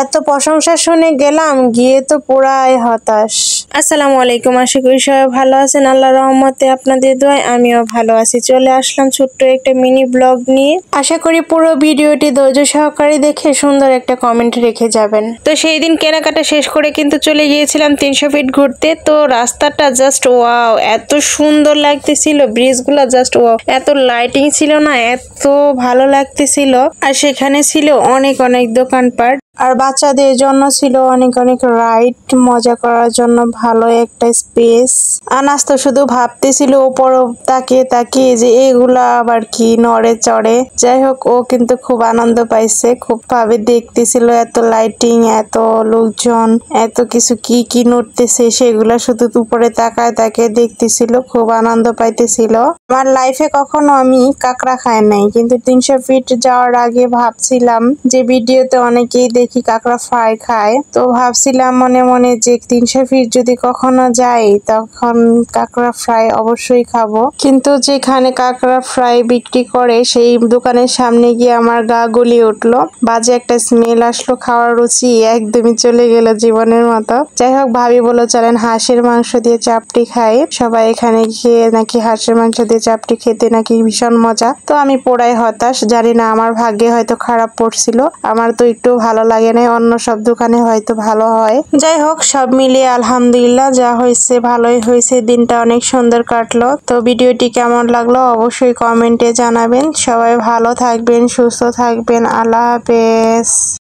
এত প্রশংসা শুনে গেলাম, গিয়ে তো পুরাই হতাশ। আসসালামু আলাইকুম, আশা করি সবাই ভালো আছেন। আল্লাহর রহমতে আপনাদের দোয়ায় আমিও ভালো আছি। চলে আসলাম ছোট্ট একটা মিনি ব্লগ নিয়ে। আশা করি পুরো ভিডিওটি ধৈর্য সহকারে দেখে সুন্দর একটা কমেন্ট রেখে যাবেন। তো সেই দিন কেনাকাটা শেষ করে কিন্তু চলে গিয়েছিলাম 300 ফিট ঘুরতে। তো রাস্তাটা জাস্ট ওয়াও, এত সুন্দর লাগতেছিল, ব্রিজগুলো জাস্ট ওয়াও, এত লাইটিং ছিল না, এত ভালো লাগতেছিল। আর সেখানে ছিল অনেক অনেক দোকানপাট, আর বাচ্চাদের জন্য ছিল অনেক অনেক রাইড, মজা করার জন্য ভালো একটা স্পেস। আনাস তো শুধু ভাবতেছিল ওপর তাকিয়ে তাকিয়ে যে এগুলা আবার কি নড়ে চড়ে। যাই হোক, ও কিন্তু খুব আনন্দ পাইছে, খুব ভাবে দেখতেছিল এত লাইটিং, এত লোকজন, এত কিছু কি কি নড়তেছে সেগুলা শুধু উপরে তাকায় তাকিয়ে দেখতেছিল, খুব আনন্দ পাইতেছিল। আমার লাইফে কখনো আমি কাঁকড়া খাই নাই, কিন্তু 300 ফিট যাওয়ার আগে ভাবছিলাম যে ভিডিওতে অনেকেই দেখি কাঁকড়া ফ্রাই খায়, তো ভাবছিলাম মনে মনে যে 300 ফিট যদি কখনো যাই তখন কাঁকড়া ফ্রাই অবশ্যই খাবো। কিন্তু যেখানে কাঁকড়া ফ্রাই বিক্রি করে সেই দোকানের সামনে গিয়ে আমার গা গুলিয়ে উঠলো, বাজে একটা স্মেল আসলো, খাওয়ার রুচি একদমই চলে গেল জীবনের মতো। যাই হোক, ভাবি বলল চলেন হাঁসের মাংস দিয়ে চাপটি খাই। সবাই এখানে গিয়ে নাকি হাঁসের মাংস দিয়ে চাপটি খেতে নাকি ভীষণ মজা। তো আমি পুরাই হতাশ, জানি না আমার ভাগ্যে হয়তো খারাপ পড়ছিল, আমার তো একটু ভালো লাগে নাই, অন্য সব দোকানে হয়তো ভালো হয়। যাই হোক, সব মিলিয়ে আলহামদুলিল্লাহ, যা হয়েছে ভালোই হয়েছে, দিনটা অনেক সুন্দর কাটলো। তো ভিডিওটি কেমন লাগলো অবশ্যই কমেন্টে জানাবেন। সবাই ভালো থাকবেন, সুস্থ থাকবেন, আল্লাহ হাফেজ।